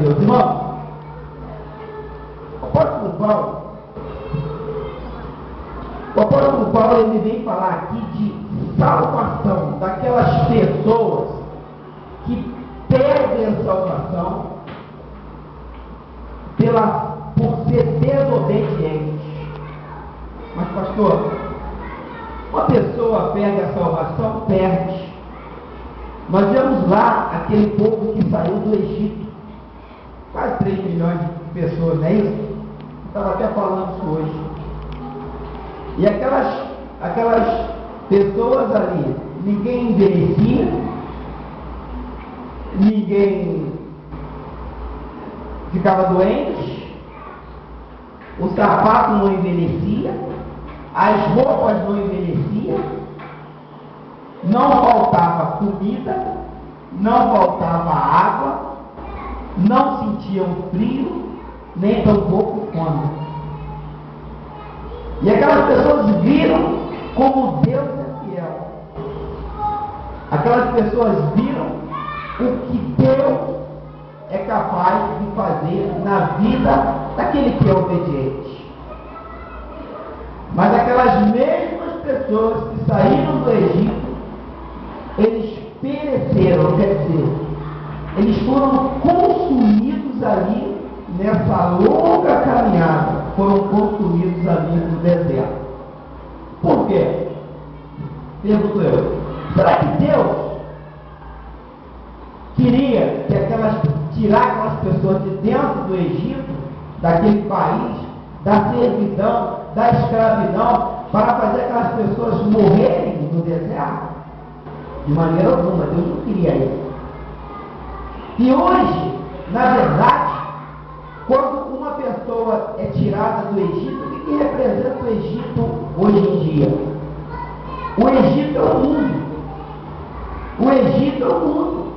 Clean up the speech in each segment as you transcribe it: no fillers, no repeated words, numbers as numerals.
Deus. Irmão, o apóstolo Paulo, ele vem falar aqui de salvação daquelas pessoas que perdem a salvação por ser desobedientes. Mas, pastor, uma pessoa perde a salvação? Perde. Nós vemos lá aquele povo que saiu do Egito, quase 3 milhões de pessoas, não é isso? Estava até falando isso hoje. E aquelas pessoas ali, ninguém envelhecia, ninguém ficava doente, o sapato não envelhecia, as roupas não envelheciam, não faltava comida, não faltava água, não sentiam frio, nem tampouco fome. E aquelas pessoas viram como Deus é fiel. Aquelas pessoas viram o que Deus é capaz de fazer na vida daquele que é obediente. Mas aquelas mesmas pessoas que saíram do Egito, eles pereceram, quer dizer, eles foram consumidos ali nessa longa caminhada, foram consumidos ali no deserto. Por quê? Pergunto eu, será que Deus queria tirar aquelas pessoas de dentro do Egito, daquele país, da servidão, da escravidão, para fazer aquelas pessoas morrerem no deserto? De maneira alguma, Deus não queria isso. E hoje, na verdade, quando uma pessoa é tirada do Egito, o que representa o Egito hoje em dia? O Egito é o mundo. O Egito é o mundo.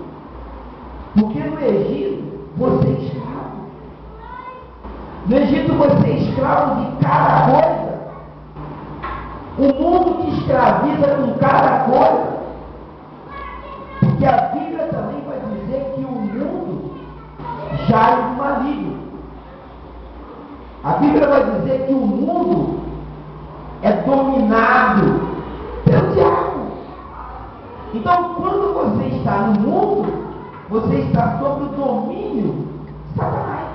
Porque no Egito você é escravo. No Egito você é escravo de cada coisa. O mundo te escraviza com cada coisa. Porque a Bíblia também vai dizer que o mundo jaz no maligno. A Bíblia vai dizer que o mundo é dominado pelo diabo. Então, quando você está no mundo, você está sob o domínio de Satanás.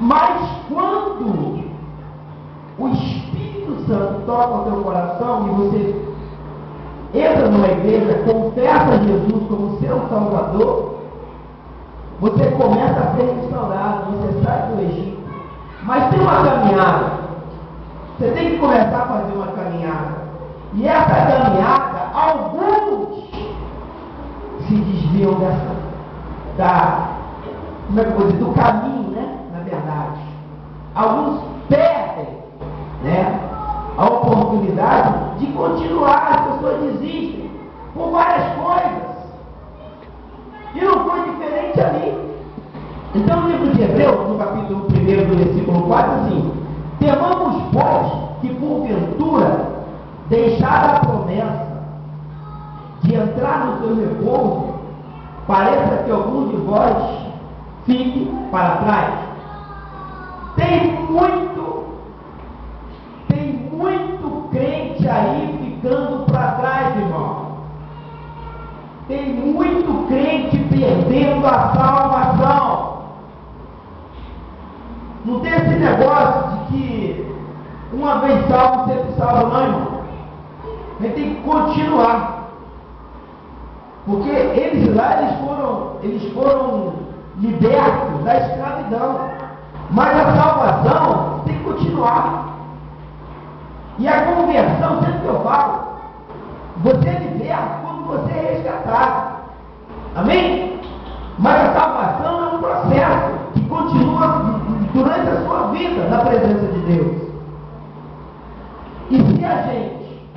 Mas quando o Espírito Santo toca o teu coração e você entra numa igreja, confessa Jesus como seu Salvador, você começa a ser restaurado, você sai do Egito. Mas tem uma caminhada. Você tem que começar a fazer uma caminhada. E essa caminhada, alguns se desviam do caminho, né? Na verdade. Alguns perdem, né, a oportunidade de continuar. As pessoas desistem por várias coisas. E não foi diferente ali. Então, no livro de Hebreus, no capítulo 1, do versículo 4, assim: temamos, pois, que porventura, deixada a promessa de entrar no seu repouso, pareça que algum de vós fique para trás. Tem muito crente aí ficando para trás, irmão. Tem muito crente perdendo a salvação. Não tem esse negócio de que uma vez salvo, sempre salvo, não, irmão. A gente tem que continuar. Porque eles lá, eles foram libertos da escravidão. Mas a salvação tem que continuar. E a conversão, sempre que eu falo, você é liberto quando você é resgatado. Amém? Mas a salvação é um processo que continua durante a sua vida na presença de Deus. E se a gente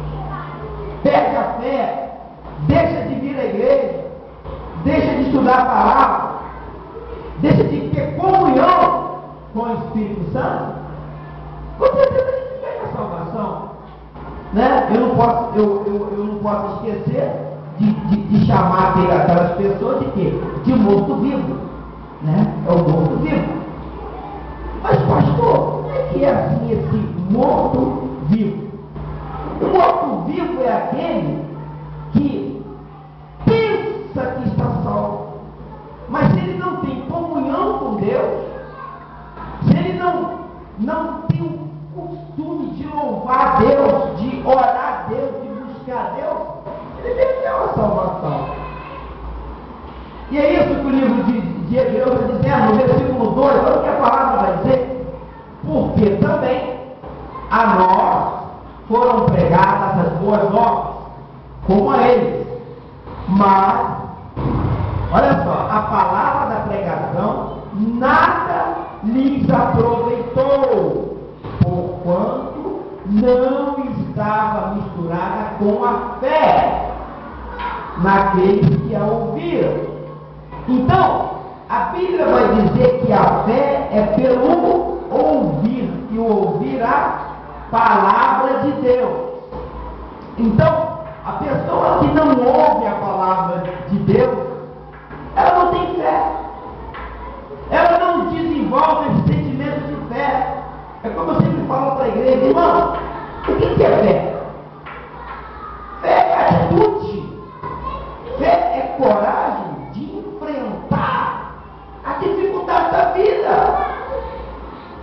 perde a fé, deixa de vir à igreja, deixa de estudar a palavra, deixa de ter comunhão com o Espírito Santo, com certeza a gente perde a salvação. Né? Eu não posso esquecer de chamar aquelas pessoas de quê? De morto-vivo, né? É o morto-vivo. Mas, pastor, como é que é assim esse morto-vivo? O morto-vivo é aquele que pensa que está salvo, mas se ele não tem comunhão com Deus, se ele não tem o costume de louvar Deus, de orar a Deus, de buscar a Deus, ele perdeu a salvação. E é isso que o livro de Hebreus está dizendo, no versículo 2, olha o que a palavra vai dizer. Porque também a nós foram pregadas as boas novas, como a eles. Mas, olha só, a palavra da pregação nada lhes aproveitou, porquanto não estava misturada com a fé naqueles que a ouviram. Então, a Bíblia vai dizer que a fé é pelo ouvir, e o ouvir a palavra de Deus. Então, a pessoa que não ouve a palavra de Deus, ela não tem fé. Ela não desenvolve esse sentimento de fé. É como eu sempre falo para a igreja, irmão, o que é fé? Fé é atitude. Fé é coragem de enfrentar a dificuldade da vida.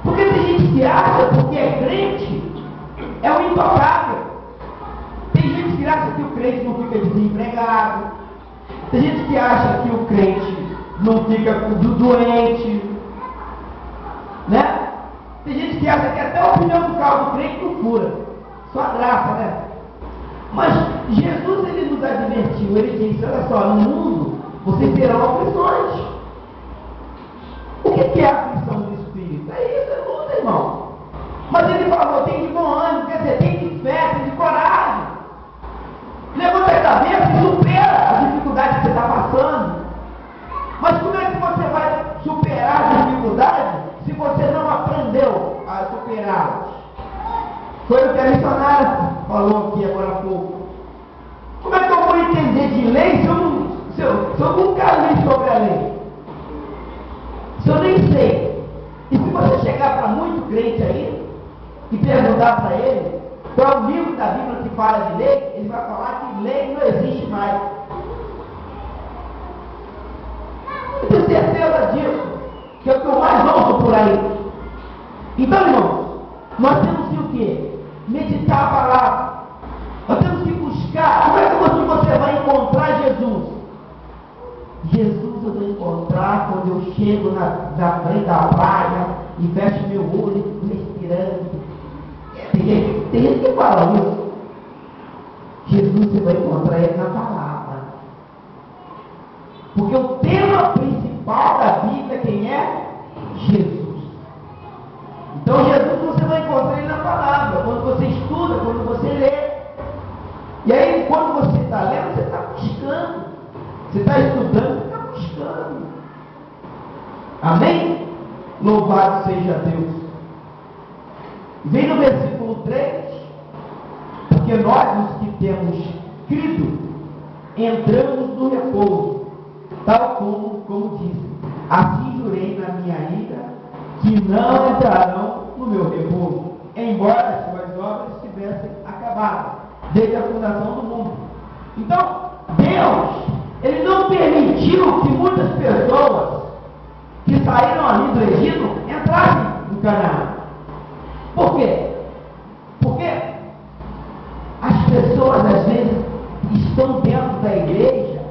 Porque tem gente que acha, porque é crente, é o intocável. Tem gente que acha que o crente não fica desempregado. Tem gente que acha que o crente não fica doente, né? Tem gente que acha que até o pneu do carro do crente não fura. Só graça, né? Mas Jesus, ele nos advertiu, ele disse, olha só, no mundo vocês terão aflições. O que é a aflição do Espírito? É isso, é luta, irmão. Mas ele falou, tem de bom ânimo, quer dizer, tem de fé, tem de coragem. Levanta a cabeça e supera a dificuldade que você está passando. Mas como é que você vai superar a dificuldade se você não aprendeu a superá-las? Foi o que a missionária falou aqui agora há pouco. Como é que eu vou entender de lei se eu nunca li sobre a lei? Se eu nem sei. E se você chegar para muito crente aí e perguntar para ele qual é o livro da Bíblia que fala de lei, ele vai falar que lei não existe mais. Eu tenho certeza disso, que é o que eu mais ouço por aí. Então, irmãos, nós temos que o quê? Meditar a palavra. Nós temos que buscar. Como é que você vai encontrar Jesus? Jesus eu vou encontrar quando eu chego na frente da praia e fecho meu olho e fico respirando. Tem gente que fala isso. Jesus você vai encontrar ele na palavra. Porque o tema principal da Bíblia, quem é? Jesus. Então Jesus você vai encontrar ele na palavra, quando você estuda, quando você lê. E aí quando você está lendo, você está buscando. Você está estudando, você está buscando. Amém? Louvado seja Deus. Vem no versículo 3, porque nós, os que temos crido, entramos no repouso, tal como disse, assim jurei na minha ira, que não entrarão no meu repouso, embora as suas obras tivessem acabado, desde a fundação do mundo. Então, Deus, ele não permitiu que muitas pessoas que saíram ali do Egito entrassem no Canaã. Por quê? Porque as pessoas às vezes estão dentro da igreja,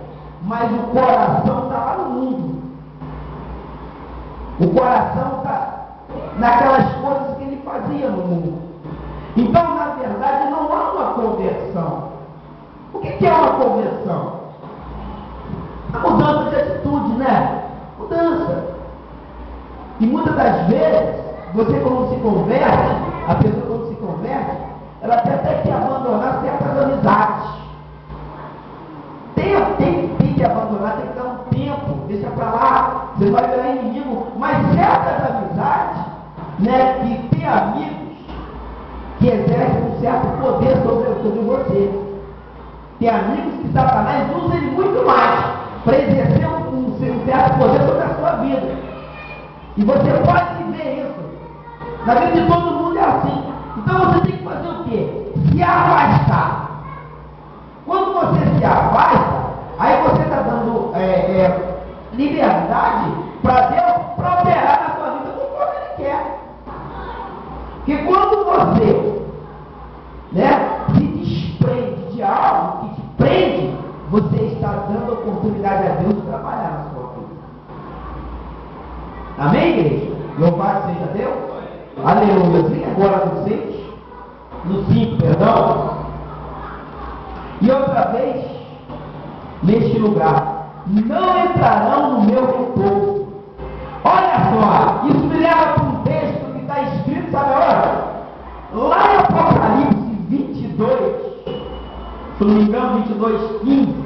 mas o coração está lá no mundo. O coração está naquelas coisas que ele fazia no mundo. Então, na verdade, não há uma conversão. O que é uma conversão? A mudança de atitude, né? Mudança. E muitas das vezes, você quando se converte, a pessoa quando se converte, ela tem que abandonar certas amizades. Tem que abandonar, tem que dar um tempo, deixa pra lá, você vai virar inimigo. Mas certas amizades, né, que tem amigos que exercem um certo poder sobre você. Tem amigos que Satanás usa ele muito mais para exercer um certo poder sobre a sua vida. E você pode ver isso. Na vida de todo mundo é assim. Então você tem que fazer o quê? Se afastar. Quando você se afasta, aí você está dando liberdade para Deus para operar na sua vida conforme Ele quer. Porque quando você se desprende de algo que te prende, você está dando oportunidade a Deus de trabalhar na sua vida. Amém, igreja? Louvado seja Deus. Aleluia. Vem agora no 6. No 5, perdão. E outra vez, neste lugar, não entrarão no meu repouso. Olha só, isso me leva para um texto que está escrito, sabe agora? Lá em Apocalipse 22, se não me engano, 22, 15.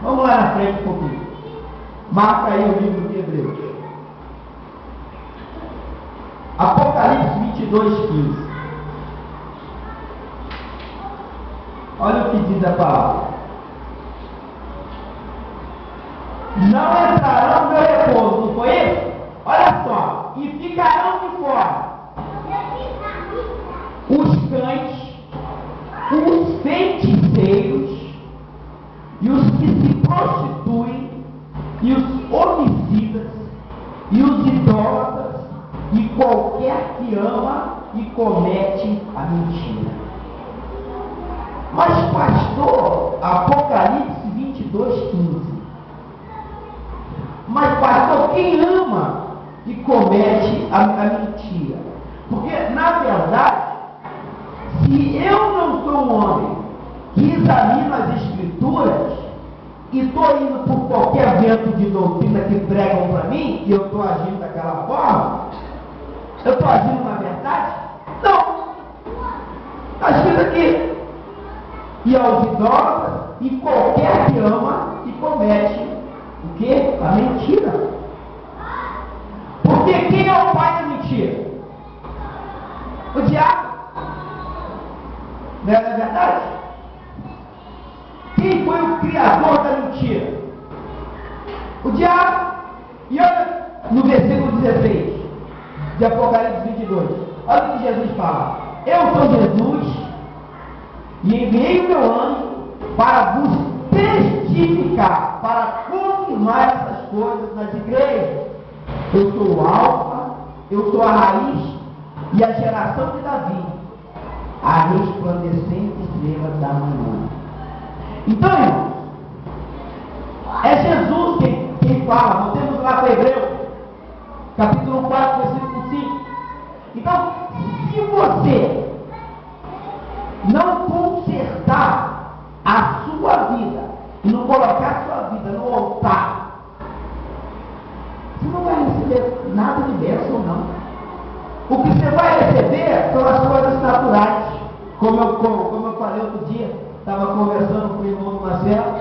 Vamos lá na frente um pouquinho. Marca aí o livro de Hebreus. Apocalipse 22, 15. Olha o que diz a palavra. Não entrarão no meu repouso, não foi isso? Olha só, e ficarão de fora os cães, os feiticeiros e os que se prostituem e os homicidas e os idólatras e qualquer que ama e comete a mentira. Mas pastor, Apocalipse 22, 15. Mas pastor, quem ama e comete a mentira? Porque na verdade, se eu não sou um homem que examina as escrituras e estou indo por qualquer vento de doutrina que pregam para mim, e eu estou agindo daquela forma, eu estou agindo na verdade? Não. Está escrito aqui. E aos idólatras, e qualquer que ama e comete o quê? A mentira. Porque quem é o pai da mentira? O diabo. Não é verdade? Quem foi o criador da mentira? O diabo. E olha no versículo 16 de Apocalipse 22. Olha o que Jesus fala. Eu sou Jesus e enviei o meu anjo para vos testificar, para confirmar essas coisas nas igrejas. Eu sou o Alfa, eu sou a raiz e a geração de Davi, a resplandecente estrela da manhã. Então, irmãos, é Jesus quem fala. Voltemos lá para Hebreus, capítulo 4, versículo 5. Então, se você não consertar a sua vida e não colocar a sua vida no altar, você não vai receber nada de bênção, não. O que você vai receber são as coisas naturais. Como eu falei outro dia, estava conversando com o irmão do Marcelo,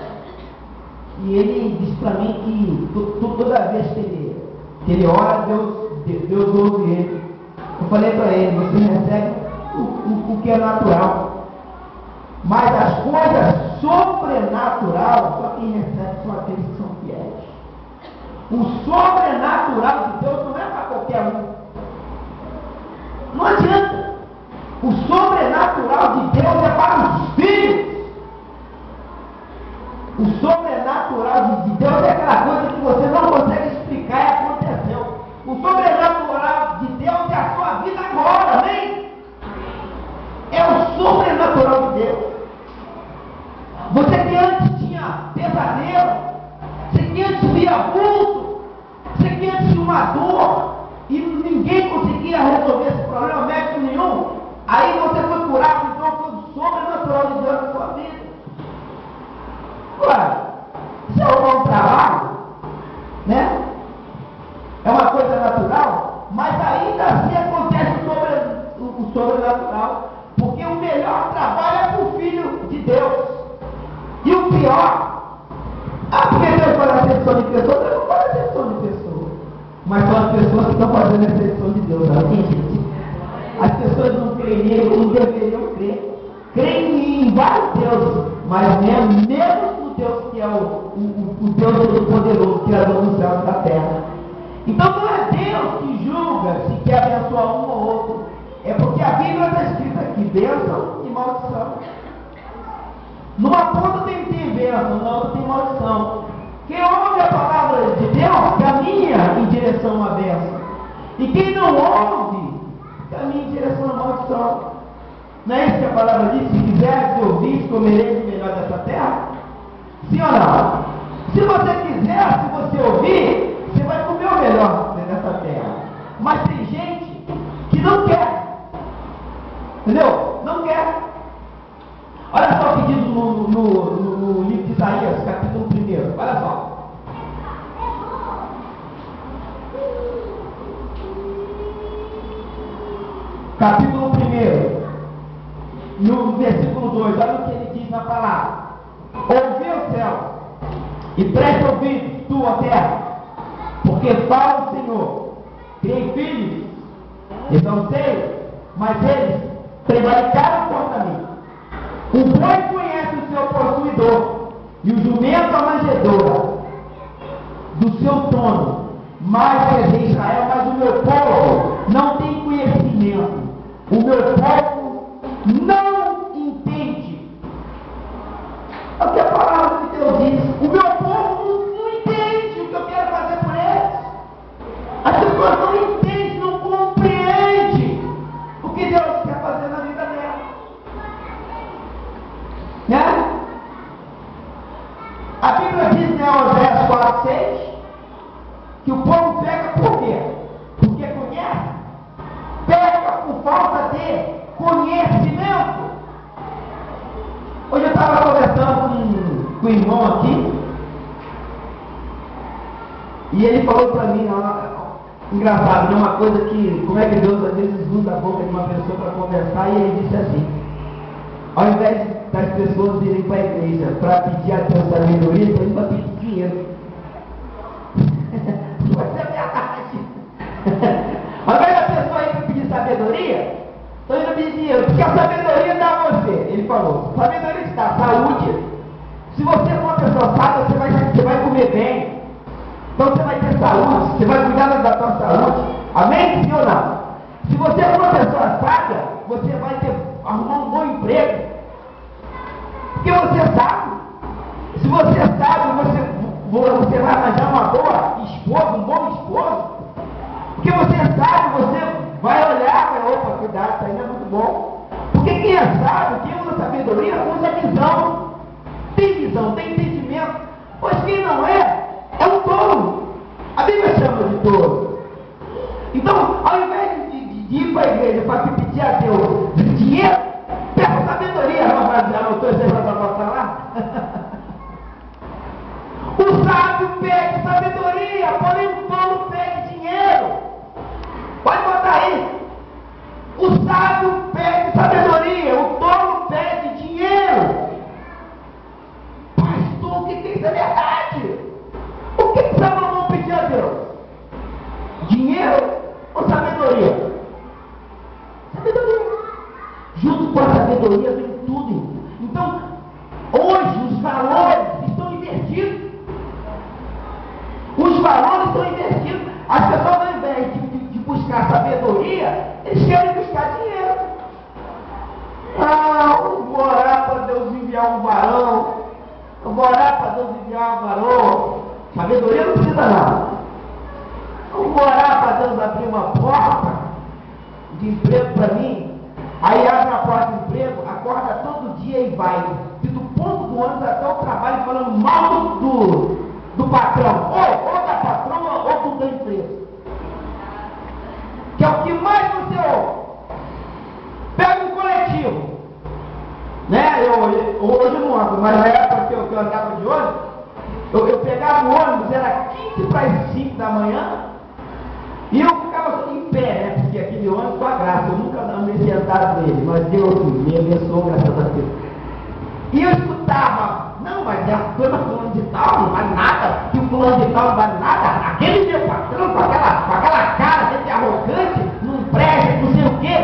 e ele disse para mim que toda vez que ele ora, Deus ouve ele. Eu falei para ele, você recebe o que é natural. Mas as coisas sobrenaturais, só quem recebe são aqueles que são fiéis. O sobrenatural de Deus não é para qualquer um. Não adianta. O sobrenatural de Deus é para os filhos. O sobrenatural de Deus é aquela coisa que você não consegue explicar e aconteceu. O sobrenatural de Deus é a sua vida agora, amém? É o sobrenatural de Deus. Você que antes tinha pesadelo, você que antes via vulto, você que antes tinha uma dor e ninguém conseguia resolver esse problema, médico nenhum, aí você foi curado, então foi o sobrenatural de Deus na sua vida. Ué, se eu arrumar um trabalho, né? É uma coisa natural, mas ainda assim acontece o sobrenatural, porque o melhor trabalho é para o Filho de Deus. E o pior, porque Deus faz acepção de pessoas, Deus não faz acepção de pessoas. Mas são as pessoas que estão fazendo a acepção de Deus, não tem gente. As pessoas não creem nele, não deveriam crer. Creem em vários deuses. mas menos no Deus que é o Deus Todo-Poderoso, Criador dos céus e da terra. Então não é Deus que julga se quer abençoar um ou outro, é porque a Bíblia está escrita aqui, bênção e maldição. Numa ponta tem bênção, na outra tem maldição. Quem ouve a palavra de Deus caminha em direção à bênção, e quem não ouve caminha em direção à maldição. Não é isso que a palavra diz? Se quiseres ouvir, comereis o melhor dessa terra? Sim ou não? Se você quiser, se você ouvir, você vai comer o melhor dessa terra. Mas tem gente que não quer. Entendeu? Não quer. Olha só o que diz no livro de Isaías, capítulo 1. Olha só. Capítulo 1. No versículo 2, olha o que ele diz na palavra: ouvi o céu e preste ouvido, tu, ó terra, porque fala o Senhor, criei filhos, exaltei, mas eles prevaricaram contra mim. O boi conhece o seu possuidor, e o jumento a manjedoura do seu dono. Mas é Israel, mas o meu povo não tem conhecimento. O meu povo não entende. É o que a palavra de Deus diz. O meu povo não entende o que eu quero fazer por eles. As pessoas não entendem, não compreendem o que Deus quer fazer na vida dela. Né? A Bíblia diz em Oséias 4:6 que o povo pega por quê? Porque conhece. Pega por falta de conhecimento. Hoje eu estava conversando com o irmão aqui, e ele falou para mim, engraçado, né? Uma coisa que, como é que Deus às vezes usa a boca de uma pessoa para conversar, e ele disse assim: ao invés das pessoas irem para a igreja para pedir a Deus sabedoria, eles vão pedir dinheiro. Pode ser verdade. Ao invés da pessoa ir para pedir sabedoria, estão indo pedir dinheiro, porque a sabedoria dá a você. Ele falou: sabedoria te dá saúde. Se você for uma pessoa sábia, você vai comer bem. Então você vai ter saúde, você vai cuidar da sua saúde. Amém? Sim ou não? Se você for uma pessoa sábia, você vai arrumar um bom emprego. Porque você sabe. Se você sabe, você vai arranjar uma boa esposa, um bom esposo. Porque você sabe, você vai olhar para opa, cuidado, isso ainda é muito bom. Porque quem é sábio, quem usa sabedoria, usa visão. Tem visão, tem entendimento. Pois quem não é um tolo. A Bíblia chama de tolo. Então, ao invés de ir para a igreja para pedir a Deus dinheiro, pega sabedoria. Anotou esse negócio para botar lá? O sábio pede sabedoria, porém o tolo pede dinheiro. Pode botar aí. O sábio pede sabedoria, o tolo pede dinheiro. Pastor, o que isso é verdade? O que Salomão pediu a Deus? Dinheiro ou sabedoria? Sabedoria. Junto com a sabedoria vem tudo. Então, hoje os valores estão invertidos. Os valores estão invertidos. As pessoas, ao invés de buscar sabedoria, eles querem buscar dinheiro. Eu vou orar para Deus enviar um varão. Eu vou orar para Deus enviar um varão. Sabedoria não precisa não. Eu vou orar para Deus abrir uma porta de emprego para mim. Aí abre a porta de emprego, acorda todo dia e vai. E do ponto do ônibus até o trabalho falando mal do patrão. Ou da patroa ou da empresa. Que é o que mais você ouve. Pega um coletivo. Né? Hoje eu não ando, mas na época que eu andava de ônibus, eu pegava o ônibus, era 15 para as 5 da manhã, e eu ficava em pé, né? Porque aquele ônibus com a graça, eu nunca andei sentado nele, mas Deus me abençoou, graças a Deus. E eu escutava, não, mas a fulano de tal não vale nada, que o fulano de tal não vale nada, aquele meu patrão com aquela cara, gente arrogante, não presta, não sei o quê,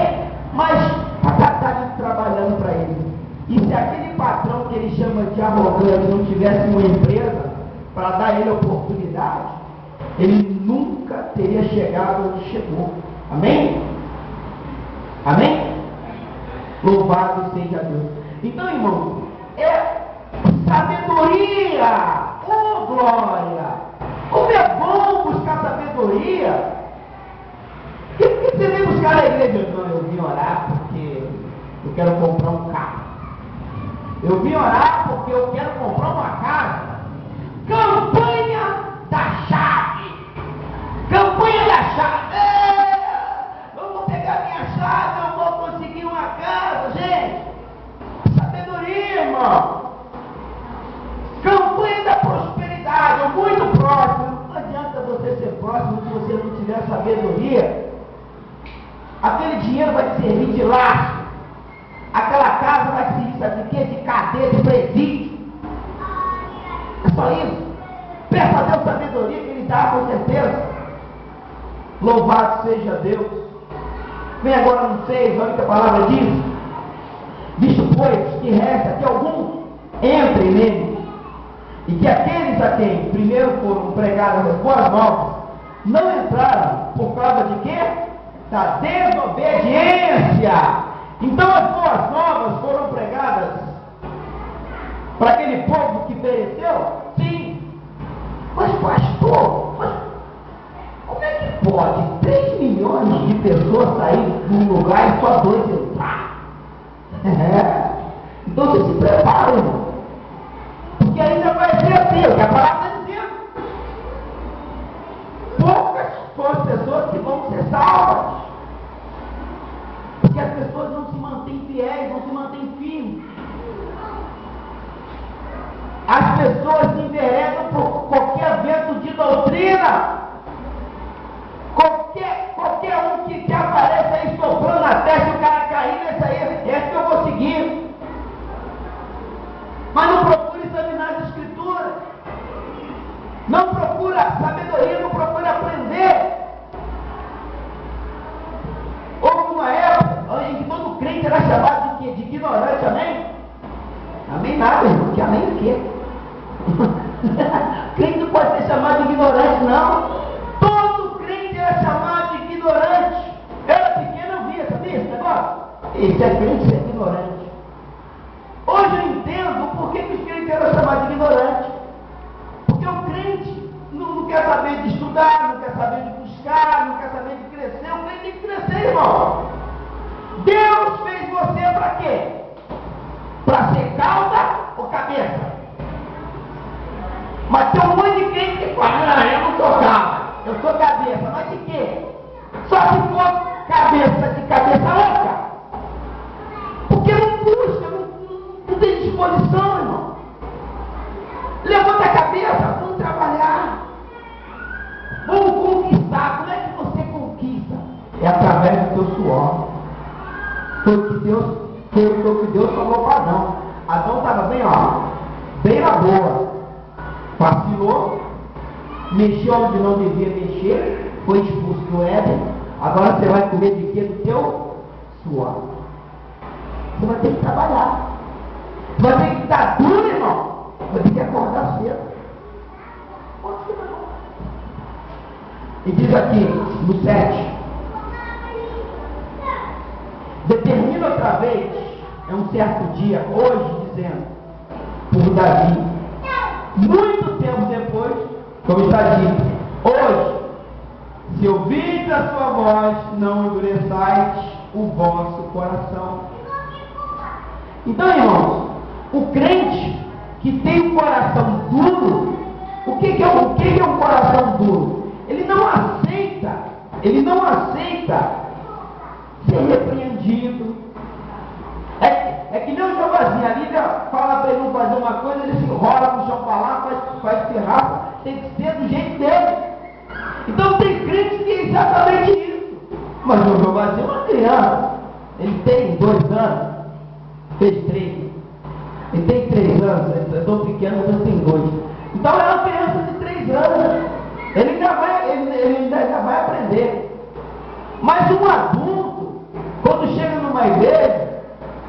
mas está trabalhando para ele. E se aquele patrão que ele chama arrogante não tivesse uma empresa para dar ele oportunidade, ele nunca teria chegado onde chegou. Amém? Amém? Louvado seja Deus. Então, irmão, é sabedoria. Oh, glória! Como é bom buscar sabedoria. E por que você vem buscar na igreja? Não, eu vim orar porque eu quero comprar um carro. Eu vim orar porque eu quero comprar uma casa. Campanha da chave. Campanha da chave. Eu vou pegar minha chave, eu vou conseguir uma casa, gente. Sabedoria, irmão. Campanha da prosperidade, muito próximo. Não adianta você ser próximo se você não tiver sabedoria. Aquele dinheiro vai te servir de laço. Aquela casa vai te servir, sabe de quê? De cadeia, de presídio. É só isso. Peça a Deus sabedoria que Ele dá, com certeza. Louvado seja Deus. Vem agora no 6, olha o que a palavra diz. Visto, pois, que resta que algum entre nele, e que aqueles a quem primeiro foram pregadas as boas novas, não entraram por causa de quê? Da desobediência. Então as boas novas foram pregadas para aquele povo que pereceu? Sim. Mas pastor, como é que pode 3 milhões de pessoas saírem de um lugar e só 2 entrar? Então você se prepara, irmão. Porque ainda vai ser assim, o que a palavra está dizendo. Poucas são as pessoas que vão ser salvas. Porque as pessoas não se mantêm fiéis, não se mantêm firmes. As pessoas se enveredam por qualquer vento de doutrina. Qualquer um que apareça aí soprando na testa, o cara cair nessa aí, essa que eu vou seguir. Mas não procura examinar as escrituras. Não procura sabedoria, não procura aprender. Houve uma época em que todo crente era chamado de quê? De ignorante, amém? Amém nada, irmão, que amém o quê? Crente não pode ser chamado de ignorante, não. Todo crente era chamado de ignorante. Eu era pequeno, eu via, sabia esse negócio? Esse é crente, isso é ignorante. Hoje eu entendo por que os crentes eram chamados de ignorante. Porque o crente não quer saber de estudar, não quer saber de buscar, não quer saber de crescer. O crente tem que crescer, irmão. Deus fez você para quê? Para ser cauda ou cabeça? Mas tem um monte de crente que fala, não, eu não sou cauda, eu sou cabeça. Mas de quê? Só se for cabeça de cabeça louca. Porque não busca, não tem disposição, irmão. Levanta a cabeça, vamos trabalhar. Vamos conquistar. Como é que você conquista? É através do teu suor. Foi o que Deus falou para Adão. Adão estava bem, ó, bem na boa. Vacilou, mexeu onde não devia mexer, foi expulso do Éden. Agora você vai comer de quê? Do teu suor. Você vai ter que trabalhar. Vai ter que estar duro, irmão. Vai ter que acordar cedo. E diz aqui, no 7. Determina outra vez, é um certo dia, hoje, dizendo, por Davi, muito tempo depois, como está dito, hoje, se ouvirdes a sua voz, não endureçais o vosso coração. Então, irmãos, o crente que tem um coração duro, o que é um coração duro? Ele não aceita ser repreendido. É que nem o Jovazinho, a Bíblia fala para ele não fazer uma coisa, ele se enrola no chão para lá, faz pirraça, tem que ser do jeito dele. Então tem crente que é exatamente isso. Mas o Jovazinho é uma criança, ele tem 2 anos, fez 3. Ele tem 3 anos, eu estou pequeno, mas eu tenho 2. Então é uma criança de 3 anos, ele ainda vai aprender. Mas um adulto, quando chega numa igreja,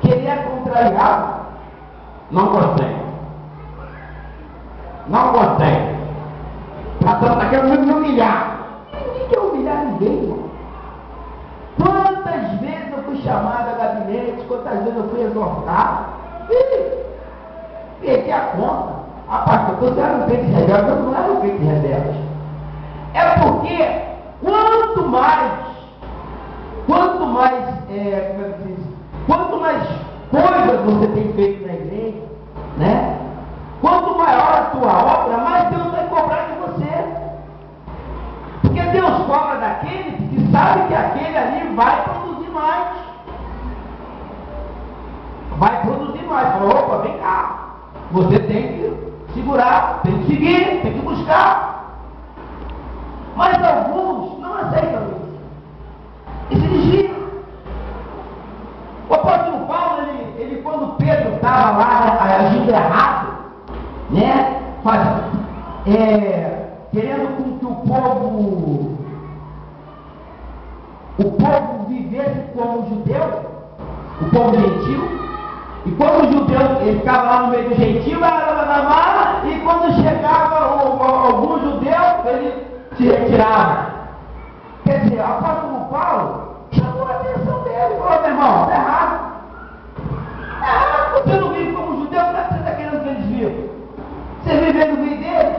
que ele é contrariado, não consegue. Não consegue. O patrão está querendo me humilhar. Ninguém quer humilhar ninguém, irmão. Quantas vezes eu fui chamado a gabinete, quantas vezes eu fui exortado. Perdi a conta. Ah, pastor, você era um crente rebelde, eu não era um crente rebelde. É porque quanto mais quanto mais coisas você tem feito na igreja, né? Quanto maior a tua obra, mais Deus vai cobrar de você. Porque Deus cobra daquele que sabe que aquele ali vai produzir mais. Vai produzir mais. Fala, opa, vem cá. Você tem que segurar, tem que seguir, tem que buscar. Mas alguns não aceitam isso. E se desviam. O apóstolo Paulo, ele quando Pedro estava lá agindo errado, né? Querendo com que o povo vivesse como judeu, o povo gentil. E quando o judeu, ele ficava lá no meio do gentil, e quando chegava algum judeu, ele se retirava. Quer dizer, o apóstolo Paulo chamou a atenção dele, falou, meu irmão, está errado. Está errado, você não vive como judeu, como é que você está querendo que eles vivam? Você vive no meio deles?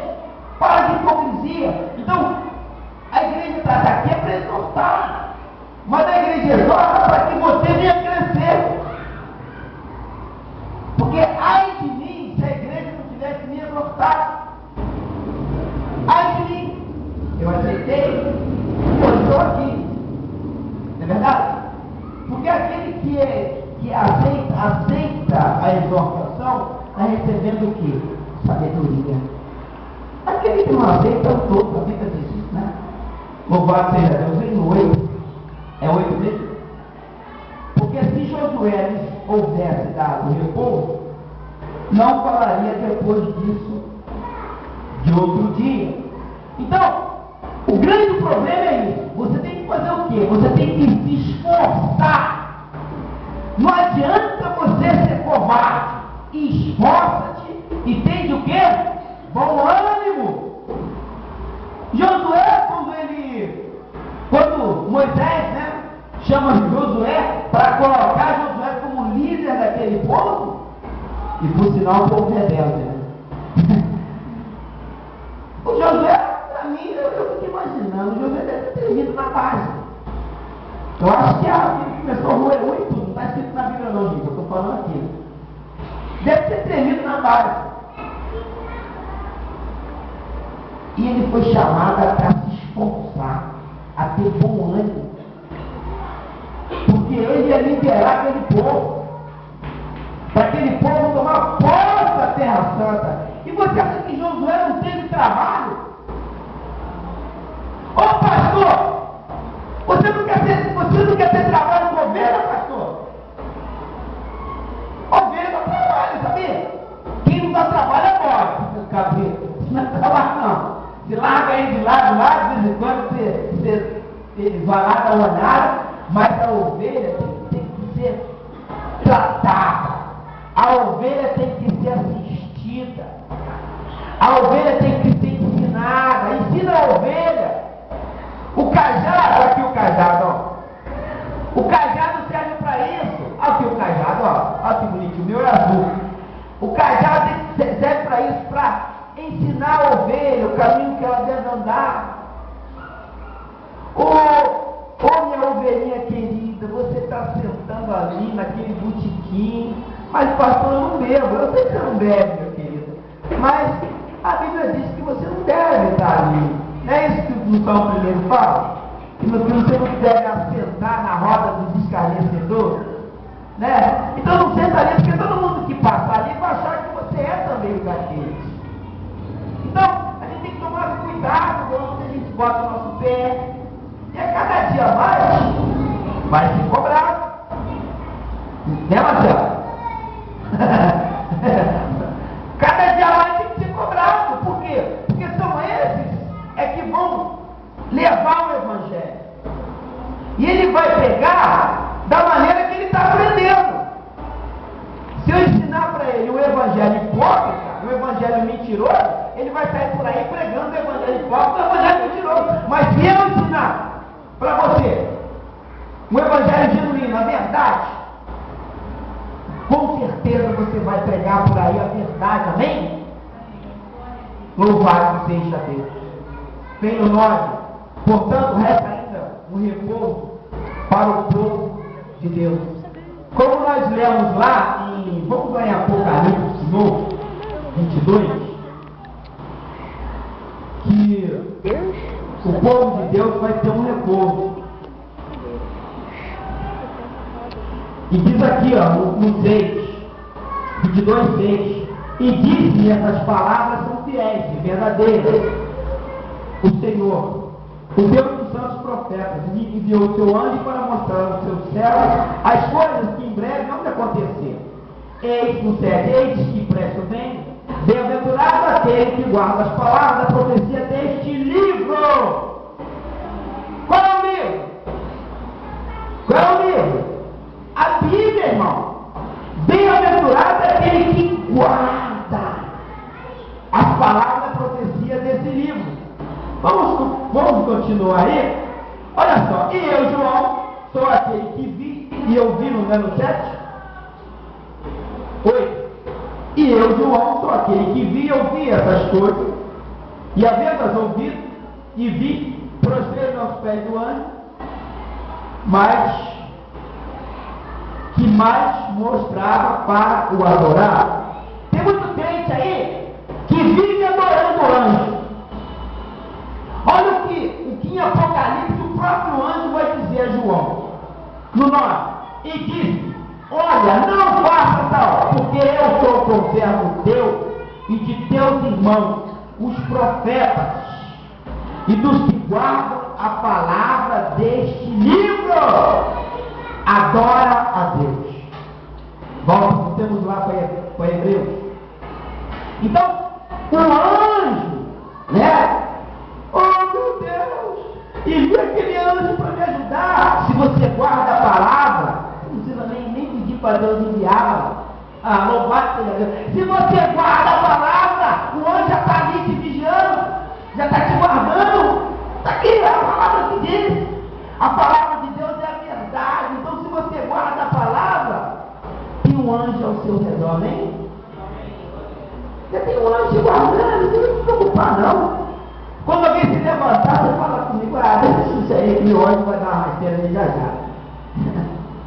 Para de hipocrisia. Então, a igreja está aqui para exortar. Mas a igreja exorta para que você venha crescer. Porque ai de mim se a igreja não tivesse me exortado. Ai de mim. Eu aceitei. Eu estou aqui. Não é verdade? Porque aquele que aceita a exortação está recebendo o quê? Sabedoria. Aquele que não aceita é o todo. A Bíblia diz isso, né? Louvado seja Deus. Em 8. É 8 mesmo? Porque se Josué houvesse dado repouso, não falaria depois disso de outro dia. Então, o grande problema é isso. Você tem que fazer o quê? Você tem que se esforçar. Não adianta você ser covarde. Esforça-te e tem o quê? Bom ânimo. Josué, quando Moisés, né, chama Josué para colocar Josué como líder daquele povo, e por sinal o povo rebelde, né? O Josué, para mim, eu fico imaginando, o Josué deve ter vindo na base. Eu acho que ele começou a roer e tudo, não está escrito na Bíblia não, gente, eu estou falando aqui. Deve ter tremido na base. E ele foi chamado para se esforçar, a ter bom ânimo. Porque ele ia liderar aquele povo. Para aquele povo tomar posse da Terra Santa. E você acha que Josué não teve trabalho? Ô pastor! Você não quer ter trabalho com ovelha, pastor? Ovelha dá trabalho, sabia? Quem não dá trabalho é morte. Cabelo. Não é trabalho não. Você larga aí de lado, de vez em quando você vai lá dar uma olhada, mas a ovelha tem que ser tratada. A ovelha tem que ser assistida. A ovelha tem que ser ensinada. Ensina a ovelha. O cajado, aqui o cajado, ó. O cajado serve para isso. Aqui o cajado, ó. Olha que bonitinho, o meu é azul. O cajado serve para isso, para ensinar a ovelha o caminho que ela deve andar. Ô minha ovelhinha querida, você está sentando ali naquele botequim, mas pastor, eu não bebo. Eu sei que você não bebe, meu querido, mas a Bíblia diz que você não deve estar ali. Não é isso que o Salmo 1 fala? Que você não deve assentar na roda dos escarnecedores, né? Então não senta ali, porque todo mundo que passar ali vai achar que você é também o daqueles. Então, a gente tem que tomar cuidado quando a gente bota o nosso pé. E a cada dia mais, vai se cobrar. Né, Marcelo? Cada dia mais tem que ser cobrado. Por quê? Porque são esses que vão levar o Evangelho. E ele vai pegar da maneira que ele está aprendendo. Se eu ensinar para ele o Evangelho hipócrita, o Evangelho mentiroso, ele vai sair por aí pregando o evangelho hipócrita, o evangelho mentiroso. Mas se eu ensinar para você um evangelho genuíno, a verdade, com certeza você vai pregar por aí a verdade, amém? Louvado seja Deus. Vem no 9. Portanto, resta ainda um repouso para o povo de Deus. Como nós lemos lá vamos lá em Apocalipse novo, 22, que o povo de Deus vai ter um repouso. E diz aqui, ó, no 6, 22, 6, e disse: essas palavras são fiéis e verdadeiras. O Senhor, o Deus dos santos profetas, enviou o seu anjo para mostrar aos seus servos as coisas que em breve vão acontecer. Eis no 7, eis que presto vem, bem-aventurado aquele que guarda as palavras da profecia deste livro. Qual é o livro? Qual é o livro? A Bíblia, irmão. Bem-aventurado aquele que guarda as palavras da profecia desse livro. Vamos continuar aí? Olha só, e eu, João, sou aquele que vi, e eu vi no 7? 8. E eu, João, sou aquele que vi e ouvi essas coisas, e havendo-as ouvido, e vi, prostrei aos pés do anjo, mas que mais mostrava para o adorar. Tem muito crente aí que vive adorando o anjo. Olha o que em Apocalipse o próprio anjo vai dizer a João, no 9, e disse: olha, não faça tal, porque eu sou conservo teu e de teus irmãos, os profetas, e dos que guardam a palavra deste livro. Adora a Deus. Vamos, temos lá para Hebreus. Então, o anjo, né? Oh meu Deus! E vi aquele anjo para me ajudar. Se você guarda a palavra, não precisa nem pedir para Deus enviá-la. Louvado seja Deus. Se você guarda a palavra, o anjo já está ali te vigiando, já está te guardando. Está aqui a palavra que diz. A palavra de Deus é a verdade. Então, se você guarda a palavra, tem um anjo ao seu redor, amém? Você tem um anjo te guardando, não tem que se preocupar, não. Quando alguém se levantar, você fala comigo: deixa isso aí, que meu anjo vai dar uma rasteira ali já já.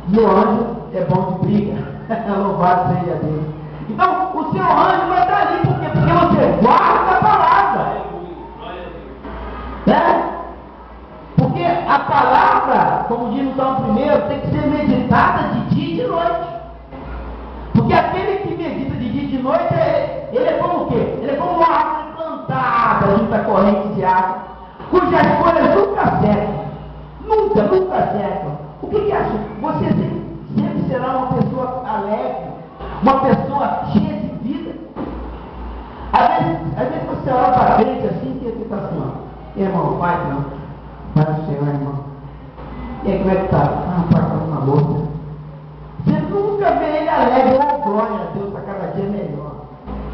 Meu anjo é bom de briga. Louvado seja Deus. Então, o seu anjo vai estar ali, porque você guarda a palavra. Né? Porque a palavra, como diz no Salmo 1, tem que ser meditada de dia e de noite. Porque aquele que medita de dia e de noite, ele é como o quê? Ele é como uma árvore plantada junto à corrente de água, cujas folhas nunca secam. Nunca secam. O que acha? Você sempre será uma pessoa alegre, uma pessoa cheia de vida. Às vezes você olha para frente assim e fica assim, ó: irmão, pai não. Pai do Senhor, irmão. E aí, como é que tá? Pai, tá numa luta. Você nunca vê ele alegre. Oh, glória a Deus, para cada dia melhor.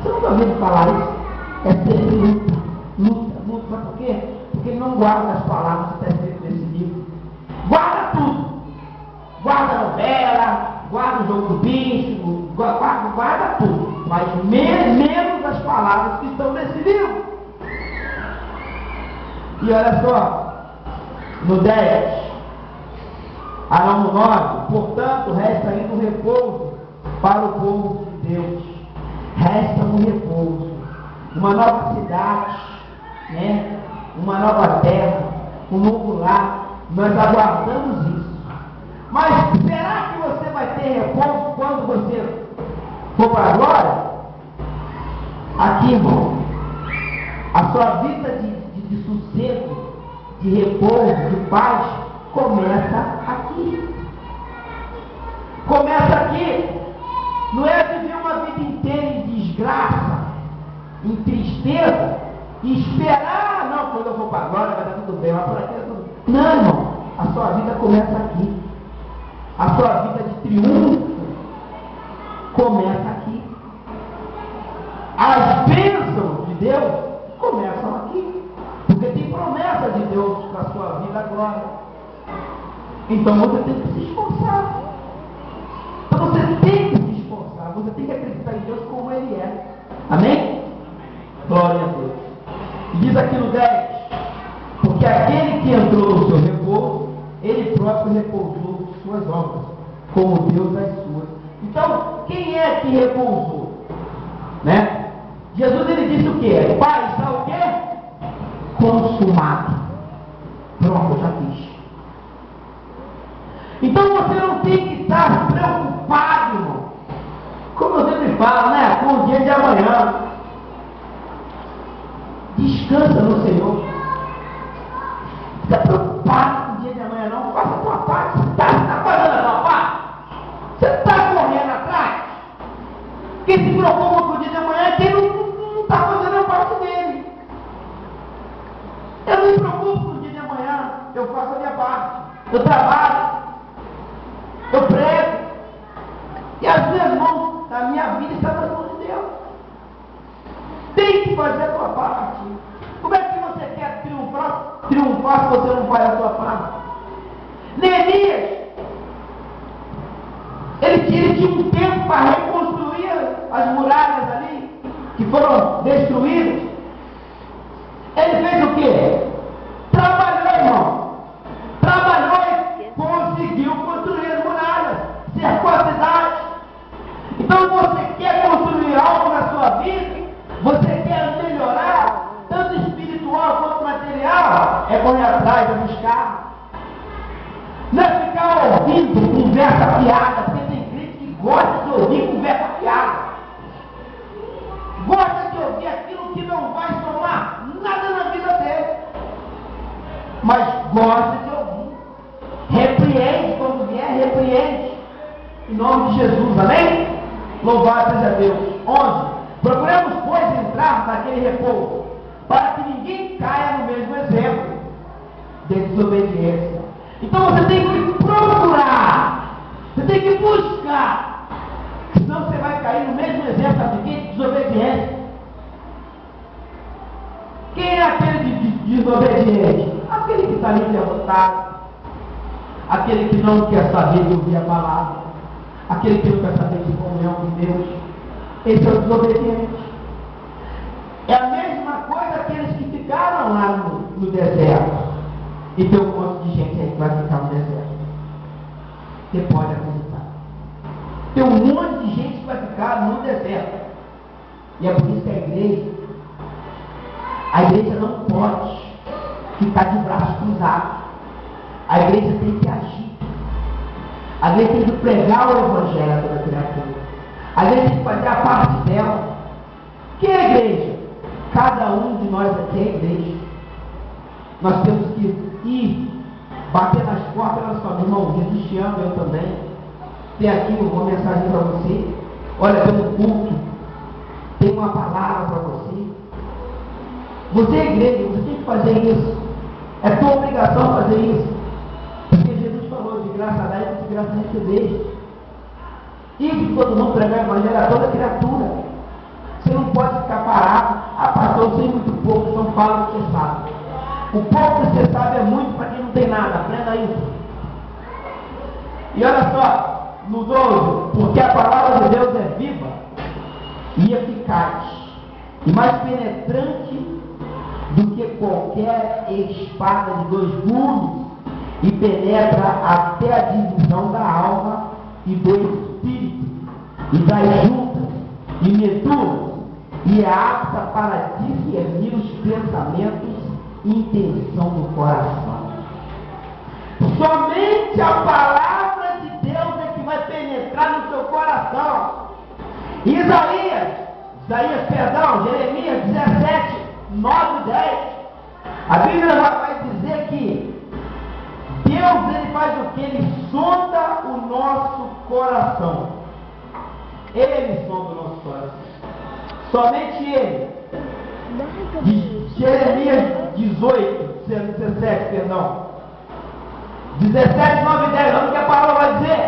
Você nunca ouviu ele falar isso? É sempre luta. Mas por quê? Porque ele não guarda as palavras que está escrito nesse livro. Guarda tudo. Guarda a novela, guarda o jogo do bicho, guarda tudo. Mas menos as palavras que estão nesse livro. E olha só, no 10, no 9, portanto, resta ainda um repouso para o povo de Deus. Resta um repouso, uma nova cidade, né? Uma nova terra, um novo lar. Nós aguardamos isso. Mas será que você vai ter repouso quando você for para a glória? Aqui, irmão, a sua vida de sossego, de repouso, de paz, começa aqui. Começa aqui. Não é viver uma vida inteira em desgraça, em tristeza, e esperar: não, quando eu for para a glória vai dar tudo bem, mas por aqui é tudo. Não, irmão, a sua vida começa aqui. A sua vida de triunfo começa aqui. As bênçãos de Deus trouxe para a sua vida agora. Então você tem que se esforçar. Então você tem que se esforçar. Você tem que acreditar em Deus como Ele é. Amém? Glória a Deus. E diz aqui no 10: porque aquele que entrou no seu repouso, Ele próprio repousou suas obras, como Deus as suas. Então, quem é que repousou? Né? Jesus, ele disse o quê? Pai, está o quê? Consumado. Pronto, eu já fiz. Então você não tem que estar preocupado, irmão. Como eu sempre falo, né? Com o dia de amanhã. Descansa no Senhor. Não fica preocupado com o dia de amanhã, não. Faça a tua parte. Você está fazendo a tua parte? Você está correndo atrás? Quem se preocupa com o dia de amanhã é quem não está fazendo a parte dele. Eu não me preocupo com o dia de amanhã. Eu faço a minha parte. Eu trabalho. Eu prego. E as minhas mãos da minha vida estão nas mãos de Deus. Tem que fazer a tua parte. Como é que você quer triunfar se você não faz a tua parte? Neemias, ele tinha um tempo para reconstruir as muralhas ali, que foram destruídas. Ele fez o quê? Trabalhou, irmão. Trabalhou e conseguiu construir as muralhas, cercou a cidade. Então você quer construir algo na sua vida? Você quer melhorar, tanto espiritual quanto material? É correr atrás, é buscar. Não é ficar ouvindo conversa fiada, porque tem gente que gosta de ouvir conversa fiada. Gosta de ouvir aquilo que não vai somar nada na vida dele. Mas gosta de ouvir. Repreende quando vier, repreende. Em nome de Jesus, amém? Louvado seja Deus. 11. Procuramos, pois, entrar naquele repouso, para que ninguém caia no mesmo exemplo de desobediência. Então você tem que procurar, você tem que buscar, senão você vai cair no mesmo exemplo de desobediência. Quem é aquele desobediente? Aquele que está ali derrotado, aquele que não quer saber de ouvir a palavra, aquele que não quer saber de comunhão com Deus. Esse é o desobediente. É a mesma coisa aqueles que ficaram lá no deserto. E tem um monte de gente aí que vai ficar no deserto. Você pode acreditar. Tem um monte de gente que vai ficar no deserto. E é por isso que a igreja não pode ficar de braços cruzados. A igreja tem que agir. A igreja tem que pregar o evangelho a toda criatura. A igreja tem que fazer a parte dela. Que é a igreja? Cada um de nós aqui é a igreja. Nós temos que ir, bater nas portas da sua irmão. Jesus te ama, eu também. Tem aqui uma mensagem para você. Olha, tem um culto. Tem uma palavra para você. Você é igreja, você tem que fazer isso. É tua obrigação fazer isso. Porque Jesus falou: de graça dá e de graça receber. E que todo mundo pregar o evangelho a toda criatura. Você não pode ficar parado. Ah, pastor, eu sei muito pouco, então fala o que você sabe. O pouco que você sabe é muito para quem não tem nada. Aprenda isso. E olha só, no 12: porque a palavra de Deus é viva e eficaz, e mais penetrante do que qualquer espada de 2 gumes, e penetra até a divisão da alma e do espírito, e das juntas e medulas, e é apta para discernir os pensamentos e intenção do coração. Somente a palavra de Deus é que vai penetrar no seu coração. Jeremias 17, 9 e 10. A Bíblia vai dizer que Deus, ele faz o que? Ele sonda o nosso coração. Ele sonda o nosso coração. Somente Ele. Jeremias 18, 17, perdão. 17, 9 e 10. Olha o que a palavra vai dizer.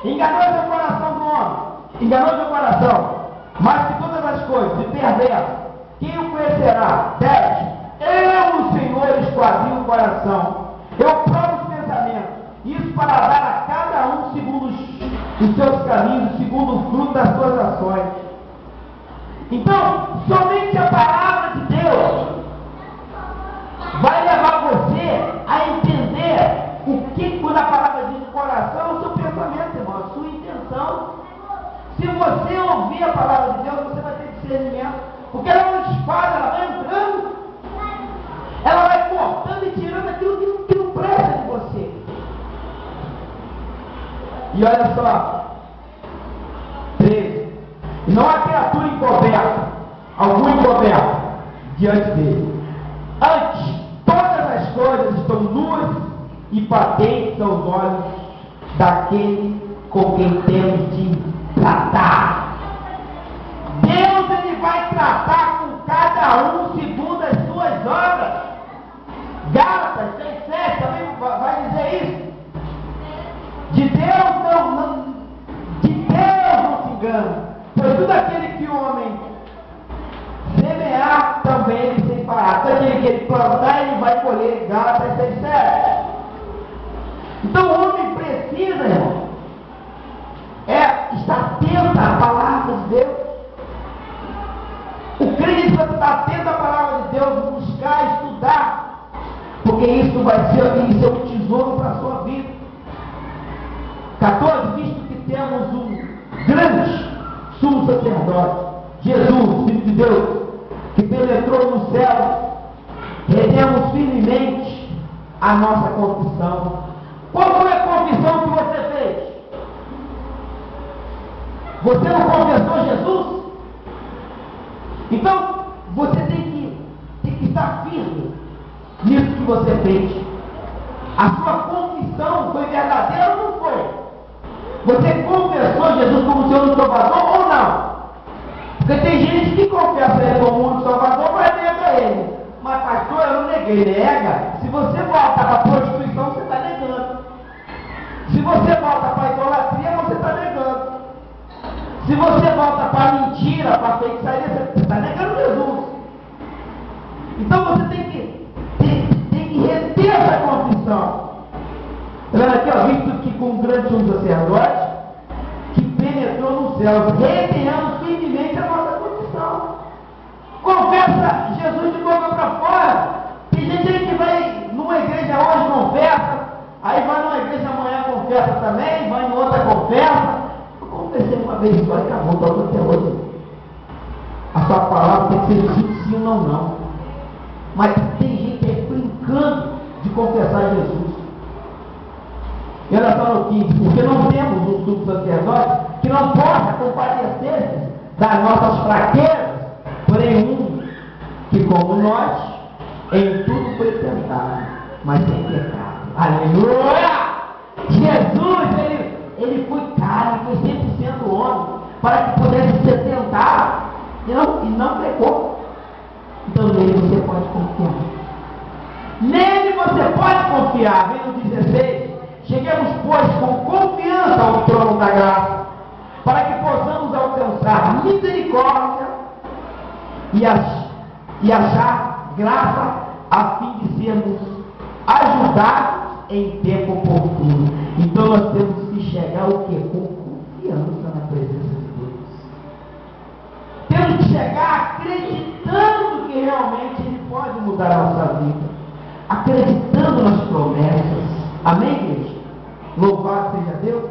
Enganou seu coração do homem. Enganou seu coração. Mas que todas as coisas se perderam. Quem o conhecerá? 10. Eu, o Senhor, esquadrinho o coração. Eu provo os pensamentos. Isso para dar a cada um segundo os seus caminhos, segundo o fruto das suas ações. Então, somente a palavra de Deus vai levar você a entender o que, quando a palavra diz no coração, é o seu pensamento, irmão, a sua intenção. Se você ouvir a palavra de Deus, você vai ter discernimento, porque ela é uma espada, ela vai entrando, ela vai cortando e tirando aquilo que não presta de você. E olha só, 13. Não há criatura encoberta, algum encoberto diante dele. Antes, todas as coisas estão nuas e patentes aos olhos daquele com quem temos de tratar. Deus, ele vai tratar com cada um segundo as suas obras. Gálatas 6:7 também vai dizer isso. De Deus não se engana, pois tudo aquele que o homem semear, também ele sem parar. Todo aquele que ele plantar, ele vai colher. Gálatas 6:7. Então o homem precisa, irmão, estar atento à palavra de Deus. O crente precisa estar atento à palavra de Deus, buscar, estudar, porque isso vai ser um tesouro para a sua vida. 14. Visto que temos um grande sumo sacerdote, Jesus, Filho de Deus, que penetrou no céu, retemos firmemente a nossa confissão. Qual foi a confissão que você fez? Você não confessou Jesus? Então, você tem que estar firme nisso que você fez. A sua confissão foi verdadeira ou não foi? Você confessou Jesus como seu único Salvador ou não? Porque tem gente que confessa Ele como único Salvador, mas nega Ele. Mas pastor, eu não neguei. Nega. Se você volta para a prostituição, você está negando. Se você volta para a idolatria, você está negando. Se você volta para a mentira, para a feitiçaria, você está negando Jesus. Então você tem que reter essa confissão. Está vendo aqui, ó, visto que com um grande sumo sacerdote que penetrou no céu, retenhamos firmemente a nossa confissão. Confessa Jesus de boca para fora. Tem gente aí que vai numa igreja hoje, confessa, aí vai numa igreja amanhã, confessa também, vai em outra, confessa. Eu confessei uma vez só e acabou, estou até hoje. A sua palavra tem que ser sim ou não. Mas tem gente aí brincando de confessar Jesus. E olha só no 15, porque não temos um sumo sacerdote que não possa compadecer das nossas fraquezas, porém um que, como nós, em tudo foi tentado, mas sem pecado. Aleluia! Jesus, ele foi carne, foi 100% homem, para que pudesse ser tentado e não pecou. Então nele você pode confiar. Nele você pode confiar. Vem no 16. Cheguemos, pois, com confiança ao trono da graça, para que possamos alcançar misericórdia e achar graça, a fim de sermos ajudados em tempo oportuno. Então nós temos que chegar o quê? Com confiança na presença de Deus. Temos que chegar acreditando que realmente Ele pode mudar a nossa vida, acreditando nas promessas. Amém, igreja? Louvado seja Deus.